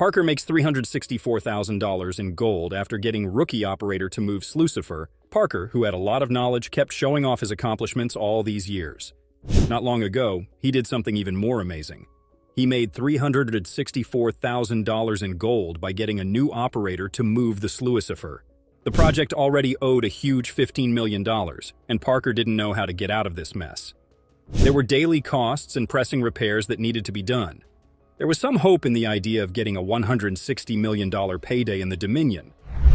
Parker makes $364,000 in gold after getting rookie operator to move Slucifer. Parker, who had a lot of knowledge, kept showing off his accomplishments all these years. Not long ago, he did something even more amazing. He made $364,000 in gold by getting a new operator to move the Slucifer. The project already owed a huge $15 million, and Parker didn't know how to get out of this mess. There were daily costs and pressing repairs that needed to be done. There was some hope in the idea of getting a $160 million payday in the Dominion,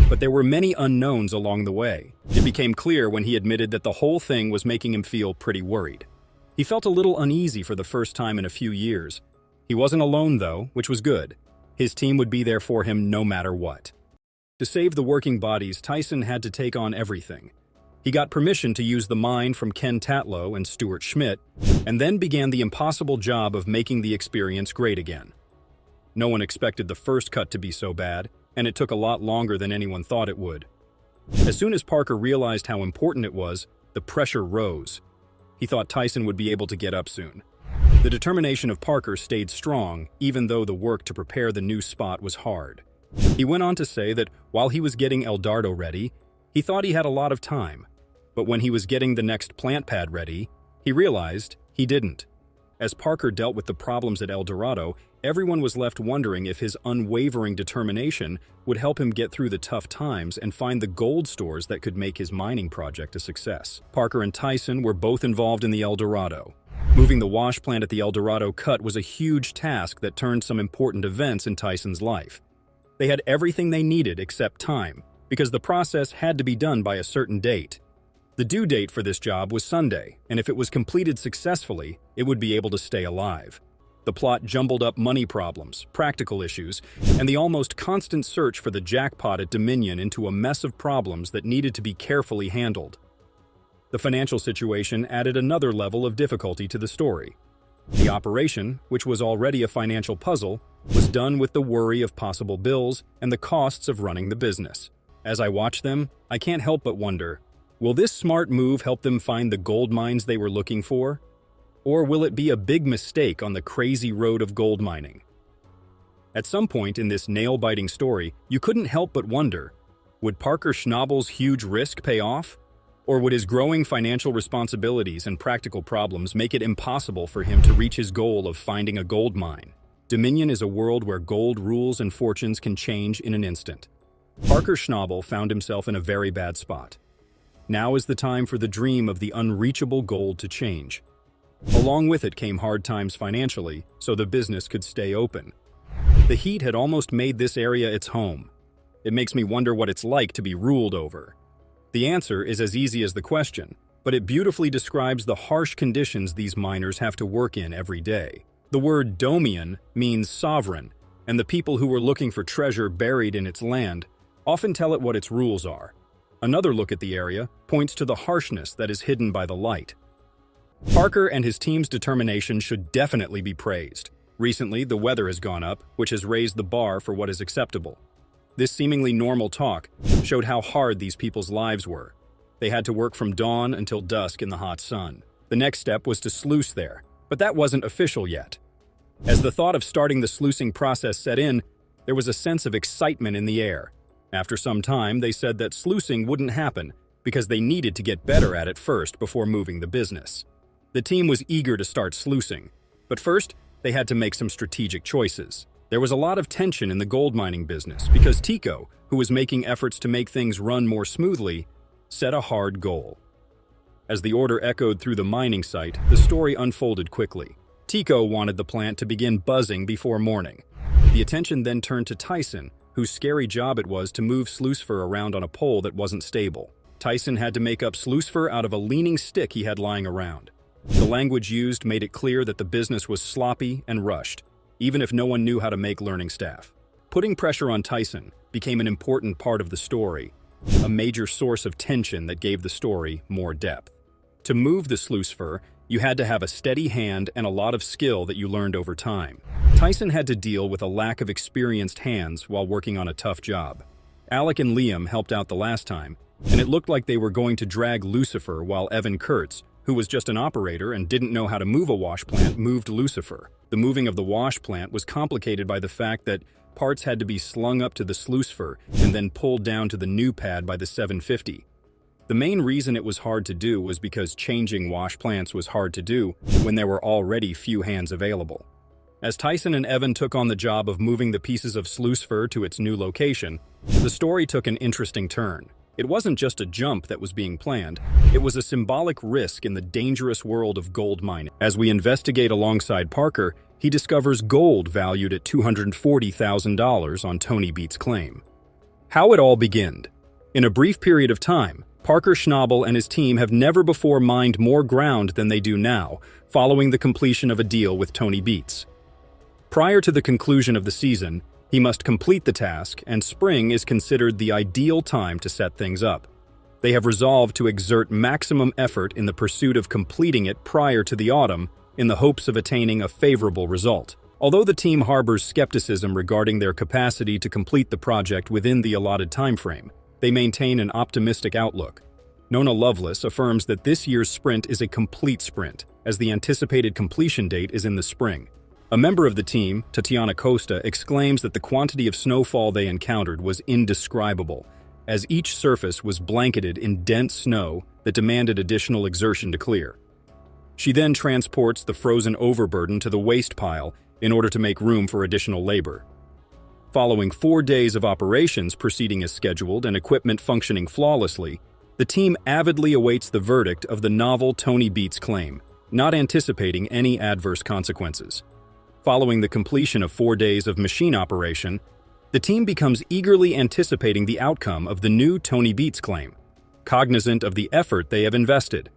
but there were many unknowns along the way. It became clear when he admitted that the whole thing was making him feel pretty worried. He felt a little uneasy for the first time in a few years. He wasn't alone, though, which was good. His team would be there for him no matter what. To save the working bodies, Tyson had to take on everything. He got permission to use the mine from Ken Tatlow and Stuart Schmidt, and then began the impossible job of making the experience great again. No one expected the first cut to be so bad, and it took a lot longer than anyone thought it would. As soon as Parker realized how important it was, the pressure rose. He thought Tyson would be able to get up soon. The determination of Parker stayed strong, even though the work to prepare the new spot was hard. He went on to say that while he was getting El Dardo ready, he thought he had a lot of time. But when he was getting the next plant pad ready, he realized he didn't. As Parker dealt with the problems at El Dorado, everyone was left wondering if his unwavering determination would help him get through the tough times and find the gold stores that could make his mining project a success. Parker and Tyson were both involved in the El Dorado. Moving the wash plant at the El Dorado cut was a huge task that turned some important events in Tyson's life. They had everything they needed except time, because the process had to be done by a certain date. The due date for this job was Sunday, and if it was completed successfully, it would be able to stay alive. The plot jumbled up money problems, practical issues, and the almost constant search for the jackpot at Dominion into a mess of problems that needed to be carefully handled. The financial situation added another level of difficulty to the story. The operation, which was already a financial puzzle, was done with the worry of possible bills and the costs of running the business. As I watch them, I can't help but wonder, will this smart move help them find the gold mines they were looking for? Or will it be a big mistake on the crazy road of gold mining? At some point in this nail-biting story, you couldn't help but wonder, would Parker Schnabel's huge risk pay off? Or would his growing financial responsibilities and practical problems make it impossible for him to reach his goal of finding a gold mine? Dominion is a world where gold rules and fortunes can change in an instant. Parker Schnabel found himself in a very bad spot. Now is the time for the dream of the unreachable gold to change. Along with it came hard times financially, so the business could stay open. The heat had almost made this area its home. It makes me wonder what it's like to be ruled over. The answer is as easy as the question, but it beautifully describes the harsh conditions these miners have to work in every day. The word Domian means sovereign, and the people who were looking for treasure buried in its land often tell it what its rules are. Another look at the area points to the harshness that is hidden by the light. Parker and his team's determination should definitely be praised. Recently, the weather has gone up, which has raised the bar for what is acceptable. This seemingly normal talk showed how hard these people's lives were. They had to work from dawn until dusk in the hot sun. The next step was to sluice there, but that wasn't official yet. As the thought of starting the sluicing process set in, there was a sense of excitement in the air. After some time, they said that sluicing wouldn't happen because they needed to get better at it first before moving the business. The team was eager to start sluicing, but first, they had to make some strategic choices. There was a lot of tension in the gold mining business because Tico, who was making efforts to make things run more smoothly, set a hard goal. As the order echoed through the mining site, the story unfolded quickly. Tico wanted the plant to begin buzzing before morning. The attention then turned to Tyson, whose scary job it was to move Slucifer around on a pole that wasn't stable. Tyson had to make up Slucifer out of a leaning stick he had lying around. The language used made it clear that the business was sloppy and rushed, even if no one knew how to make learning staff. Putting pressure on Tyson became an important part of the story, a major source of tension that gave the story more depth. To move the Slucifer, you had to have a steady hand and a lot of skill that you learned over time. Tyson had to deal with a lack of experienced hands while working on a tough job. Alec and Liam helped out the last time, and it looked like they were going to drag Lucifer while Evan Kurtz, who was just an operator and didn't know how to move a wash plant, moved Lucifer. The moving of the wash plant was complicated by the fact that parts had to be slung up to the sluicer and then pulled down to the new pad by the 750. The main reason it was hard to do was because changing wash plants was hard to do when there were already few hands available. As Tyson and Evan took on the job of moving the pieces of sluicer to its new location, the story took an interesting turn. It wasn't just a jump that was being planned, it was a symbolic risk in the dangerous world of gold mining. As we investigate alongside Parker, he discovers gold valued at $240,000 on Tony Beats' claim. How it all began. In a brief period of time, Parker Schnabel and his team have never before mined more ground than they do now, following the completion of a deal with Tony Beats. Prior to the conclusion of the season, he must complete the task, and spring is considered the ideal time to set things up. They have resolved to exert maximum effort in the pursuit of completing it prior to the autumn, in the hopes of attaining a favorable result. Although the team harbors skepticism regarding their capacity to complete the project within the allotted timeframe, they maintain an optimistic outlook. Nona Lovelace affirms that this year's sprint is a complete sprint, as the anticipated completion date is in the spring. A member of the team, Tatiana Costa, exclaims that the quantity of snowfall they encountered was indescribable, as each surface was blanketed in dense snow that demanded additional exertion to clear. She then transports the frozen overburden to the waste pile in order to make room for additional labor. Following 4 days of operations proceeding as scheduled and equipment functioning flawlessly, the team avidly awaits the verdict of the novel Tony Beats claim, not anticipating any adverse consequences. Following the completion of 4 days of machine operation, the team becomes eagerly anticipating the outcome of the new Tony Beats claim, cognizant of the effort they have invested.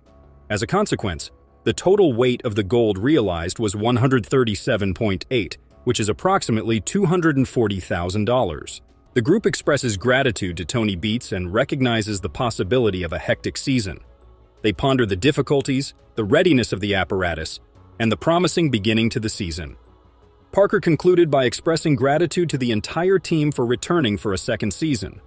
As a consequence, the total weight of the gold realized was 137.8, which is approximately $240,000. The group expresses gratitude to Tony Beats and recognizes the possibility of a hectic season. They ponder the difficulties, the readiness of the apparatus, and the promising beginning to the season. Parker concluded by expressing gratitude to the entire team for returning for a second season,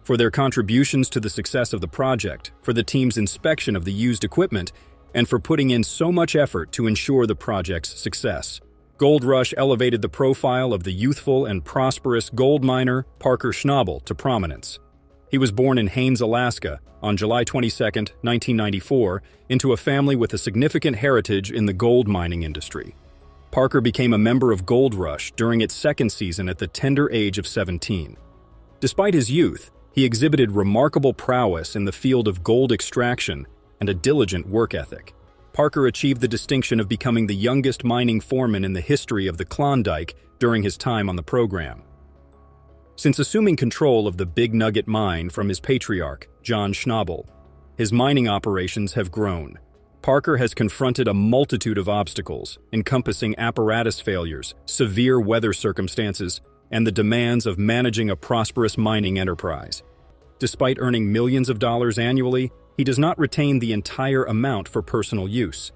for their contributions to the success of the project, for the team's inspection of the used equipment, and for putting in so much effort to ensure the project's success. Gold Rush elevated the profile of the youthful and prosperous gold miner Parker Schnabel to prominence. He was born in Haines, Alaska, on July 22, 1994, into a family with a significant heritage in the gold mining industry. Parker became a member of Gold Rush during its second season at the tender age of 17. Despite his youth, he exhibited remarkable prowess in the field of gold extraction and a diligent work ethic. Parker achieved the distinction of becoming the youngest mining foreman in the history of the Klondike during his time on the program. Since assuming control of the Big Nugget mine from his patriarch, John Schnabel, his mining operations have grown. Parker has confronted a multitude of obstacles, encompassing apparatus failures, severe weather circumstances, and the demands of managing a prosperous mining enterprise. Despite earning millions of dollars annually, he does not retain the entire amount for personal use.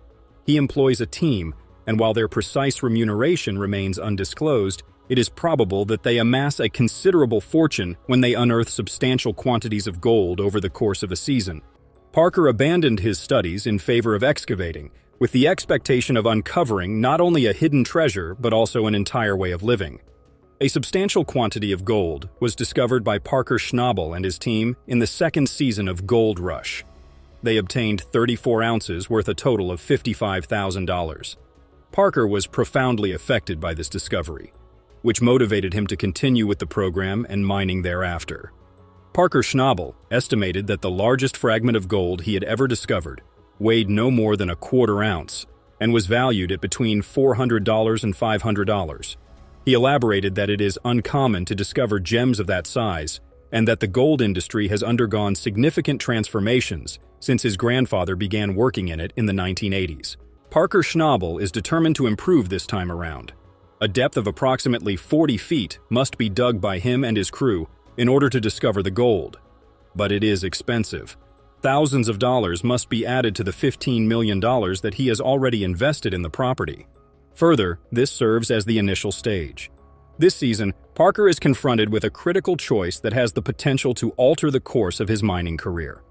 He employs a team, and while their precise remuneration remains undisclosed, it is probable that they amass a considerable fortune when they unearth substantial quantities of gold over the course of a season. Parker abandoned his studies in favor of excavating, with the expectation of uncovering not only a hidden treasure but also an entire way of living. A substantial quantity of gold was discovered by Parker Schnabel and his team in the second season of Gold Rush. They obtained 34 ounces worth a total of $55,000. Parker was profoundly affected by this discovery, which motivated him to continue with the program and mining thereafter. Parker Schnabel estimated that the largest fragment of gold he had ever discovered weighed no more than a quarter ounce and was valued at between $400 and $500. He elaborated that it is uncommon to discover gems of that size and that the gold industry has undergone significant transformations since his grandfather began working in it in the 1980s. Parker Schnabel is determined to improve this time around. A depth of approximately 40 feet must be dug by him and his crew in order to discover the gold. But it is expensive. Thousands of dollars must be added to the $15 million that he has already invested in the property. Further, this serves as the initial stage. This season, Parker is confronted with a critical choice that has the potential to alter the course of his mining career.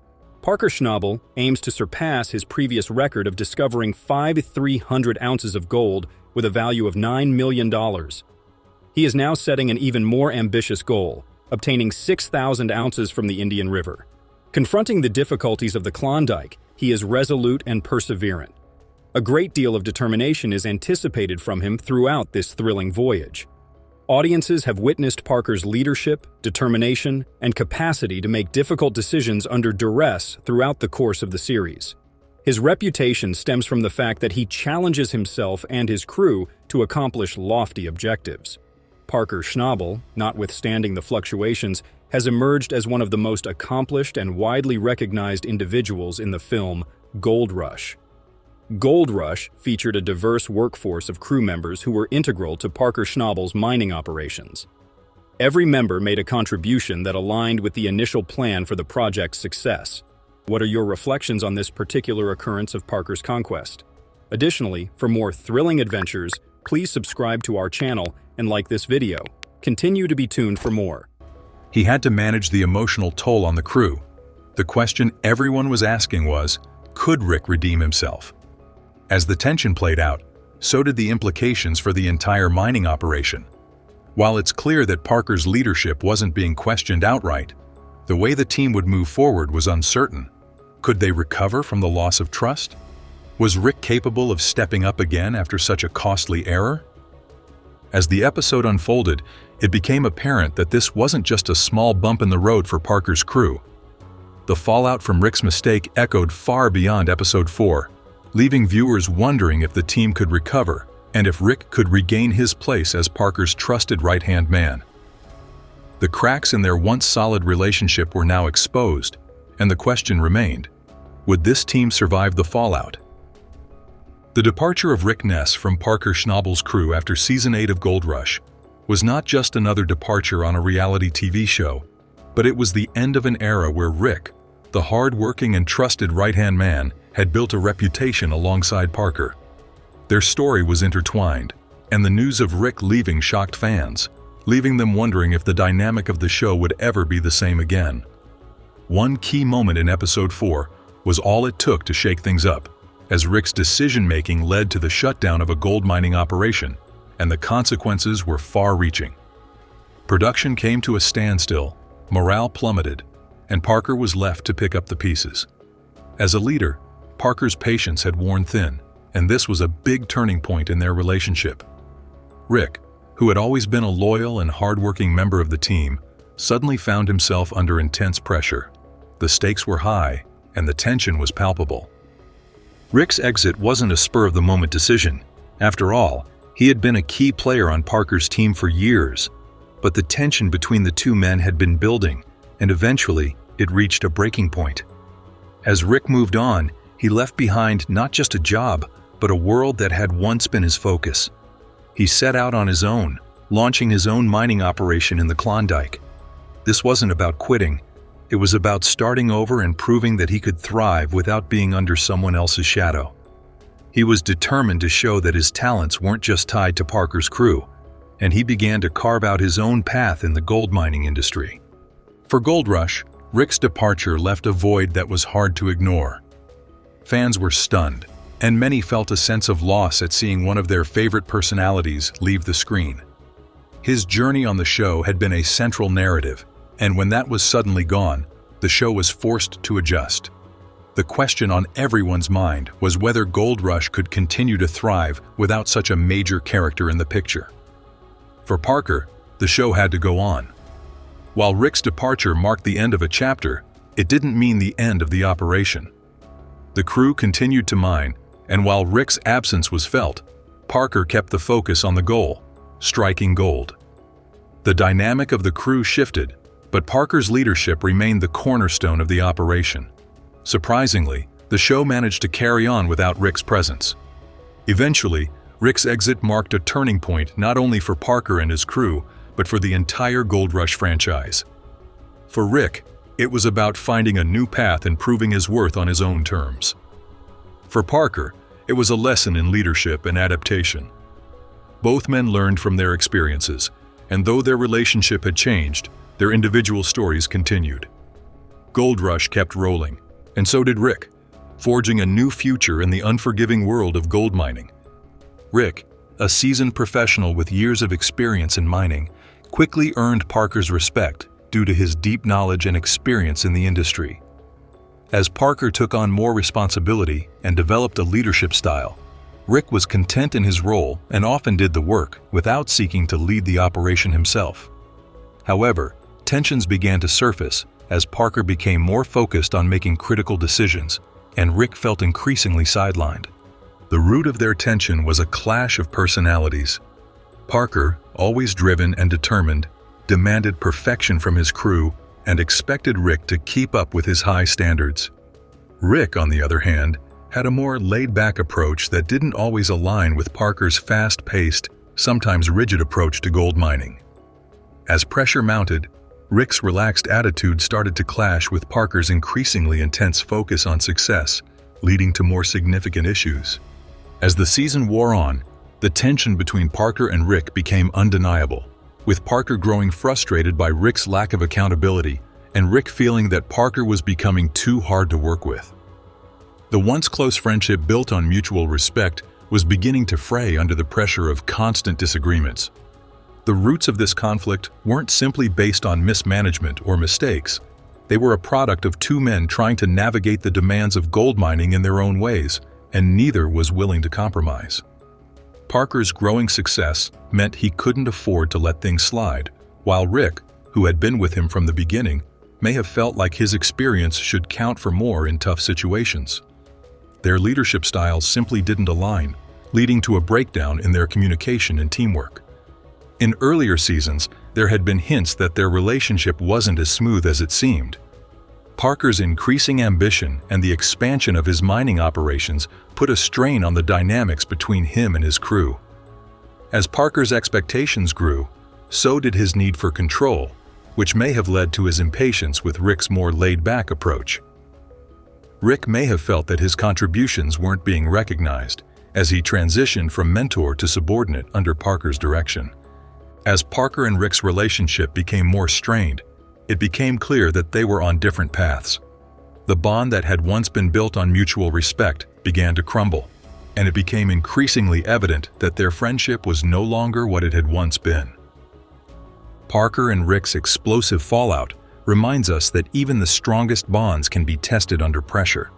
Parker Schnabel aims to surpass his previous record of discovering 5,300 ounces of gold with a value of $9 million. He is now setting an even more ambitious goal, obtaining 6,000 ounces from the Indian River. Confronting the difficulties of the Klondike, he is resolute and perseverant. A great deal of determination is anticipated from him throughout this thrilling voyage. Audiences have witnessed Parker's leadership, determination, and capacity to make difficult decisions under duress throughout the course of the series. His reputation stems from the fact that he challenges himself and his crew to accomplish lofty objectives. Parker Schnabel, notwithstanding the fluctuations, has emerged as one of the most accomplished and widely recognized individuals in the film Gold Rush. Gold Rush featured a diverse workforce of crew members who were integral to Parker Schnabel's mining operations. Every member made a contribution that aligned with the initial plan for the project's success. What are your reflections on this particular occurrence of Parker's conquest? Additionally, for more thrilling adventures, please subscribe to our channel and like this video. Continue to be tuned for more. He had to manage the emotional toll on the crew. The question everyone was asking was, could Rick redeem himself? As the tension played out, so did the implications for the entire mining operation. While it's clear that Parker's leadership wasn't being questioned outright, the way the team would move forward was uncertain. Could they recover from the loss of trust? Was Rick capable of stepping up again after such a costly error? As the episode unfolded, it became apparent that this wasn't just a small bump in the road for Parker's crew. The fallout from Rick's mistake echoed far beyond Episode 4, leaving viewers wondering if the team could recover and if Rick could regain his place as Parker's trusted right-hand man. The cracks in their once solid relationship were now exposed, and the question remained, would this team survive the fallout? The departure of Rick Ness from Parker Schnabel's crew after Season 8 of Gold Rush was not just another departure on a reality TV show, but it was the end of an era where Rick, the hard-working and trusted right-hand man, had built a reputation alongside Parker. Their story was intertwined, and the news of Rick leaving shocked fans, leaving them wondering if the dynamic of the show would ever be the same again. One key moment in Episode 4 was all it took to shake things up, as Rick's decision-making led to the shutdown of a gold mining operation, and the consequences were far-reaching. Production came to a standstill, morale plummeted, and Parker was left to pick up the pieces. As a leader, Parker's patience had worn thin, and this was a big turning point in their relationship. Rick, who had always been a loyal and hardworking member of the team, suddenly found himself under intense pressure. The stakes were high, and the tension was palpable. Rick's exit wasn't a spur-of-the-moment decision. After all, he had been a key player on Parker's team for years, but the tension between the two men had been building, and eventually, it reached a breaking point. As Rick moved on, he left behind not just a job, but a world that had once been his focus. He set out on his own, launching his own mining operation in the Klondike. This wasn't about quitting. It was about starting over and proving that he could thrive without being under someone else's shadow. He was determined to show that his talents weren't just tied to Parker's crew, and he began to carve out his own path in the gold mining industry. For Gold Rush, Rick's departure left a void that was hard to ignore. Fans were stunned, and many felt a sense of loss at seeing one of their favorite personalities leave the screen. His journey on the show had been a central narrative, and when that was suddenly gone, the show was forced to adjust. The question on everyone's mind was whether Gold Rush could continue to thrive without such a major character in the picture. For Parker, the show had to go on. While Rick's departure marked the end of a chapter, it didn't mean the end of the operation. The crew continued to mine, and while Rick's absence was felt, Parker kept the focus on the goal, striking gold. The dynamic of the crew shifted, but Parker's leadership remained the cornerstone of the operation. Surprisingly, the show managed to carry on without Rick's presence. Eventually, Rick's exit marked a turning point not only for Parker and his crew, but for the entire Gold Rush franchise. For Rick, it was about finding a new path and proving his worth on his own terms. For Parker, it was a lesson in leadership and adaptation. Both men learned from their experiences, and though their relationship had changed, their individual stories continued. Gold Rush kept rolling, And so did Rick, forging a new future in the unforgiving world of gold mining. Rick, a seasoned professional with years of experience in mining, quickly earned Parker's respect due to his deep knowledge and experience in the industry. As Parker took on more responsibility and developed a leadership style, Rick was content in his role and often did the work without seeking to lead the operation himself. However, tensions began to surface as Parker became more focused on making critical decisions, and Rick felt increasingly sidelined. The root of their tension was a clash of personalities. Parker, always driven and determined, demanded perfection from his crew and expected Rick to keep up with his high standards. Rick, on the other hand, had a more laid-back approach that didn't always align with Parker's fast-paced, sometimes rigid approach to gold mining. As pressure mounted, Rick's relaxed attitude started to clash with Parker's increasingly intense focus on success, leading to more significant issues. As the season wore on, the tension between Parker and Rick became undeniable, with Parker growing frustrated by Rick's lack of accountability and Rick feeling that Parker was becoming too hard to work with. The once close friendship built on mutual respect was beginning to fray under the pressure of constant disagreements. The roots of this conflict weren't simply based on mismanagement or mistakes. They were a product of two men trying to navigate the demands of gold mining in their own ways, and neither was willing to compromise. Parker's growing success meant he couldn't afford to let things slide, while Rick, who had been with him from the beginning, may have felt like his experience should count for more in tough situations. Their leadership styles simply didn't align, leading to a breakdown in their communication and teamwork. In earlier seasons, there had been hints that their relationship wasn't as smooth as it seemed. Parker's increasing ambition and the expansion of his mining operations put a strain on the dynamics between him and his crew. As Parker's expectations grew, so did his need for control, which may have led to his impatience with Rick's more laid-back approach. Rick may have felt that his contributions weren't being recognized, as he transitioned from mentor to subordinate under Parker's direction. As Parker and Rick's relationship became more strained, it became clear that they were on different paths. The bond that had once been built on mutual respect began to crumble, and it became increasingly evident that their friendship was no longer what it had once been. Parker and Rick's explosive fallout reminds us that even the strongest bonds can be tested under pressure.